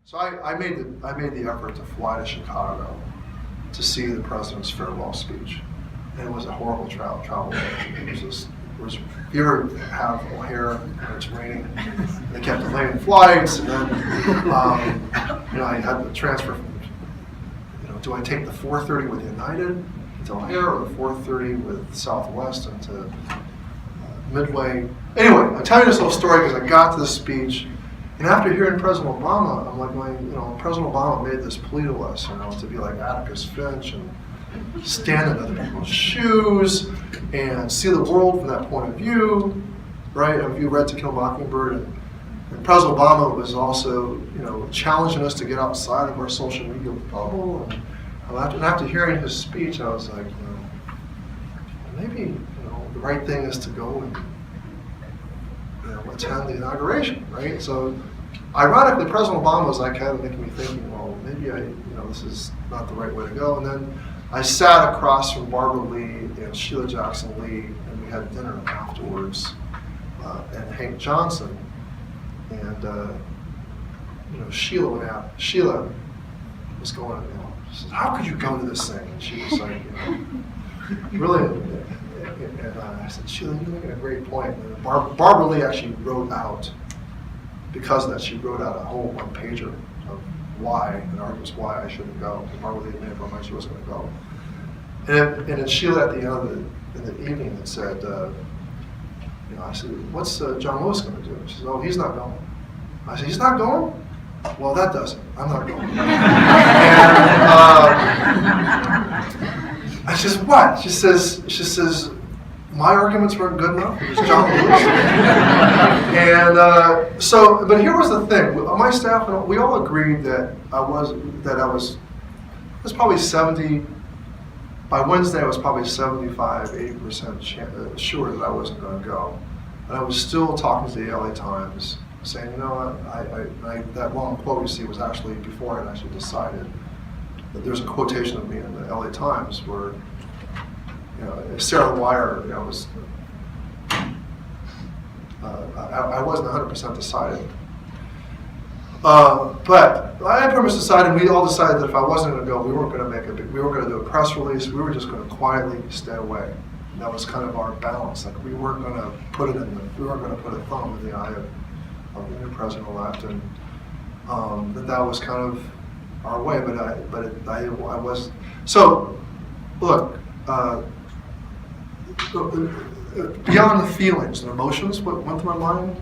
So I made the effort to fly to Chicago to see the president's farewell speech, and it was a horrible travel. If you ever have O'Hare and it's raining, they kept delaying flights, and then I had to transfer from, do I take the 4:30 with United to O'Hare or the 4:30 with Southwest into Midway? Anyway, I tell you this little story because I got to the speech, and after hearing President Obama, I'm like, President Obama made this plea to us, to be like Atticus Finch and stand in other people's shoes and see the world from that point of view, right? If you read To Kill a Mockingbird, and President Obama was also, challenging us to get outside of our social media bubble. And after hearing his speech, I was like, maybe, the right thing is to go and, attend the inauguration, right? So, ironically, President Obama was like kind of making me thinking, well, maybe this is not the right way to go. And then I sat across from Barbara Lee and Sheila Jackson Lee, and we had dinner afterwards, and Hank Johnson, and Sheila went out. Sheila was going, she said, how could you go to this thing? And she was like, really. And I said, Sheila, you're making a great point. And Barbara Lee actually wrote out, because of that, she wrote out a whole one-pager of why, and argues why I shouldn't go. Barbara Lee made up her mind she wasn't going to go. And then Sheila, at the end of in the evening, had said, I said, what's John Lewis going to do? She said, oh, he's not going. I said, he's not going? Well, that doesn't. I'm not going. And I says, what? She says, my arguments weren't good enough. It was John Lewis. And but here was the thing. My staff, we all agreed that I was probably 70. By Wednesday, I was probably 75, 80% sure that I wasn't going to go. And I was still talking to the LA Times, saying, that long quote you see was actually before I had actually decided. That there's a quotation of me in the LA Times where, Sarah Wire, was, I wasn't 100% decided. But I had pretty much decided, and we all decided that if I wasn't going to go, we weren't going to we weren't going to do a press release. We were just going to quietly stay away. And that was kind of our balance. Like we weren't going to put we weren't going to put a thumb in the eye of the new president-elect, and that was kind of our way. But I was so. Look, beyond the feelings and emotions, what went through my mind,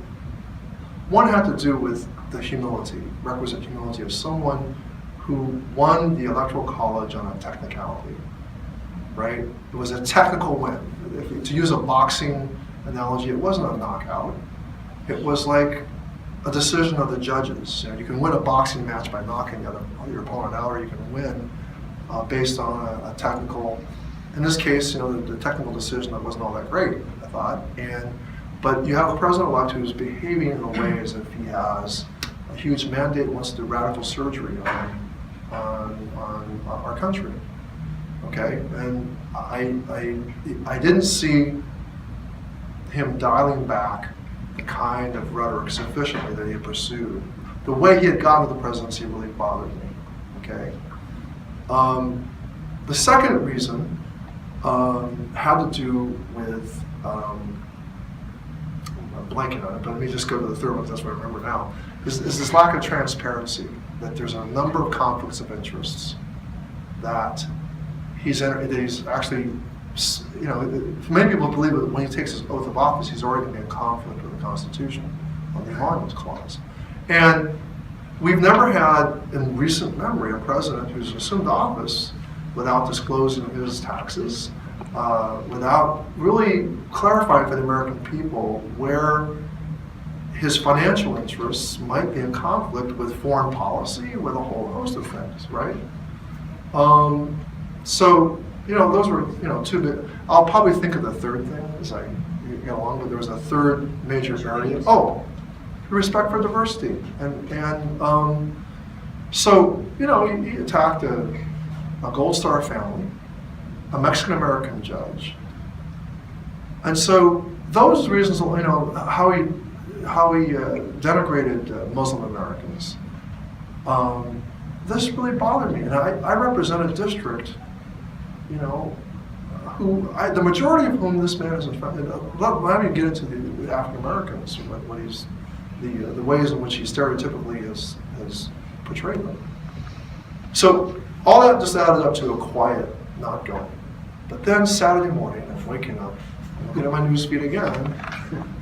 one had to do with the requisite humility of someone who won the Electoral College on a technicality, right? It was a technical win. To use a boxing analogy, it wasn't a knockout. It was like a decision of the judges. You can win a boxing match by knocking your opponent out, or you can win based on a technical. In this case, the technical decision that wasn't all that great, I thought. But you have a president-elect who's behaving in a way as if he has a huge mandate, wants to do radical surgery on our country. Okay, and I didn't see him dialing back the kind of rhetoric sufficiently that he had pursued. The way he had gotten to the presidency really bothered me. Okay. The second reason had to do with. I'm blanking on it, but let me just go to the third one, because that's what I remember now, is this lack of transparency, that there's a number of conflicts of interests that he's actually, many people believe that when he takes his oath of office, he's already going to be in conflict with the Constitution on the Emoluments Clause. And we've never had, in recent memory, a president who's assumed office without disclosing his taxes, without really clarifying for the American people where his financial interests might be in conflict with foreign policy, with a whole host of things, right? So, those were, two big. I'll probably think of the third thing as I get along, but there was a third major area. Oh, respect for diversity. So, he attacked a Gold Star family, a Mexican-American judge. And so those reasons, how he denigrated Muslim Americans, This really bothered me, and I represent a district, you know, the majority of whom this man is in fact. Let me get into the African Americans, what he's, the ways in which he stereotypically has portrayed them. So all that just added up to a quiet not going. But then Saturday morning, I'm waking up, I'm looking at my news feed again,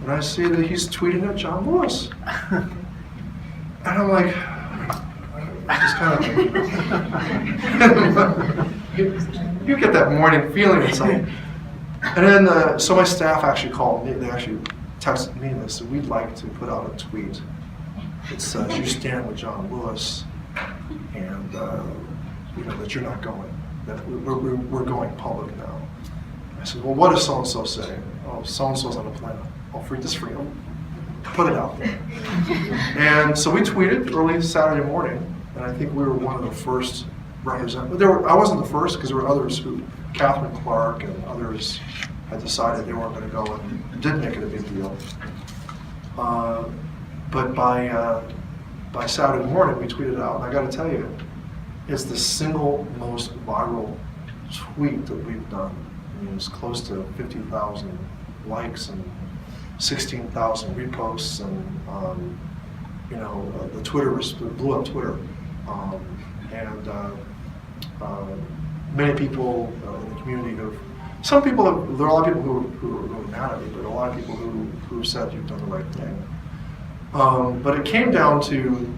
and I see that he's tweeting at John Lewis. And I'm like, just kind of, you get that morning feeling inside. And then, so my staff actually called me, they actually texted me and they said, we'd like to put out a tweet. It says, you stand with John Lewis, and you know, that you're not going, that we're going public now. I said, well, what does so-and-so say? Oh, so-and-so's on the planet. Oh, just free them. Put it out there. And so we tweeted early Saturday morning, and I think we were one of the first representatives. I wasn't the first, because there were others who, Catherine Clark and others, had decided they weren't going to go and did make it a big deal. But by Saturday morning, we tweeted out, and I got to tell you, it's the single most viral tweet that we've done. I mean, it's close to 50,000 likes and 16,000 reposts, and you know, the Twitter blew up Twitter, and many people in the community some people, there are a lot of people who are really mad at me, but a lot of people who said you've done the right thing. But it came down to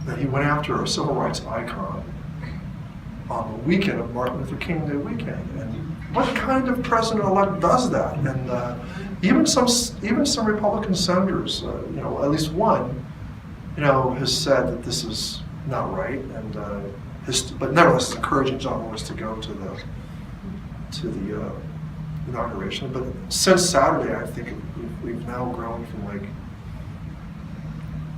that he went after a civil rights icon on the weekend of Martin Luther King Day weekend. And what kind of president-elect does that? And even some Republican senators, you know, at least one, you know, has said that this is not right, and but nevertheless, is encouraging John Lewis to go to the inauguration. But since Saturday, I think we've now grown from like,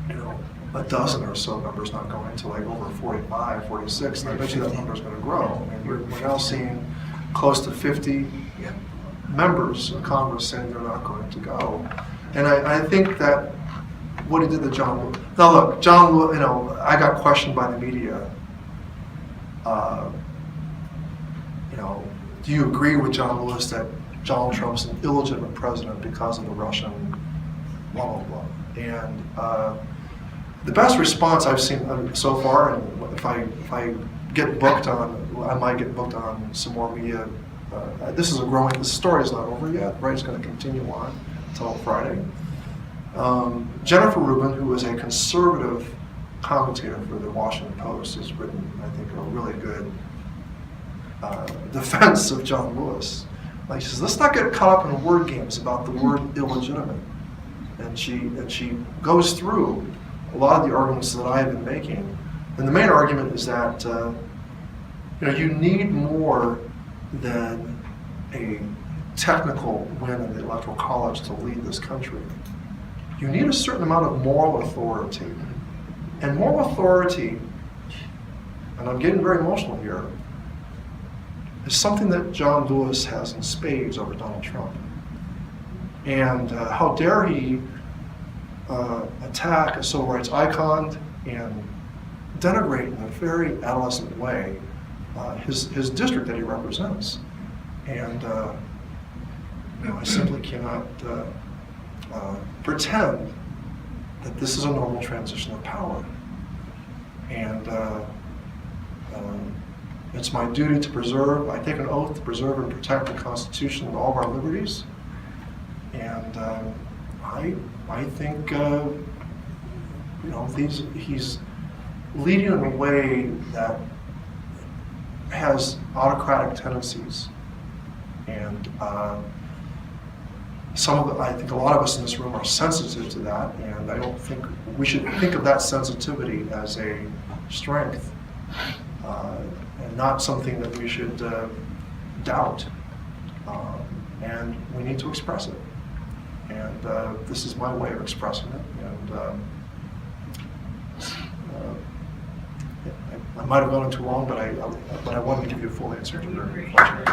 you know, a dozen or so members not going to like over 45, 46, and I bet you that number is going to grow. I mean, we're now seeing close to 50 members of Congress saying they're not going to go. And I think that what he did to John Lewis. Now look, John Lewis, you know, I got questioned by the media. You know, do you agree with John Lewis that Donald Trump's an illegitimate president because of the Russian blah, blah, blah? And the best response I've seen so far, and if I get booked on, I might get booked on some more media. This story is not over yet, right? It's going to continue on until Friday. Jennifer Rubin, who is a conservative commentator for the Washington Post, has written, I think, a really good defense of John Lewis. Like, she says, let's not get caught up in word games about the word illegitimate. And she goes through a lot of the arguments that I have been making. And the main argument is that you know, you need more than a technical win in the Electoral College to lead this country. You need a certain amount of moral authority. And moral authority, and I'm getting very emotional here, is something that John Lewis has in spades over Donald Trump. And how dare he attack a civil rights icon and denigrate in a very adolescent way his district that he represents. And you know, I simply cannot pretend that this is a normal transition of power. And it's my duty to preserve, I take an oath to preserve and protect the Constitution and all of our liberties. And I think, you know, he's leading in a way that has autocratic tendencies. And I think a lot of us in this room are sensitive to that, and I don't think we should think of that sensitivity as a strength, and not something that we should doubt. And we need to express it. And this is my way of expressing it. And I might have gone on too long, but I wanted to give you a full answer to your question.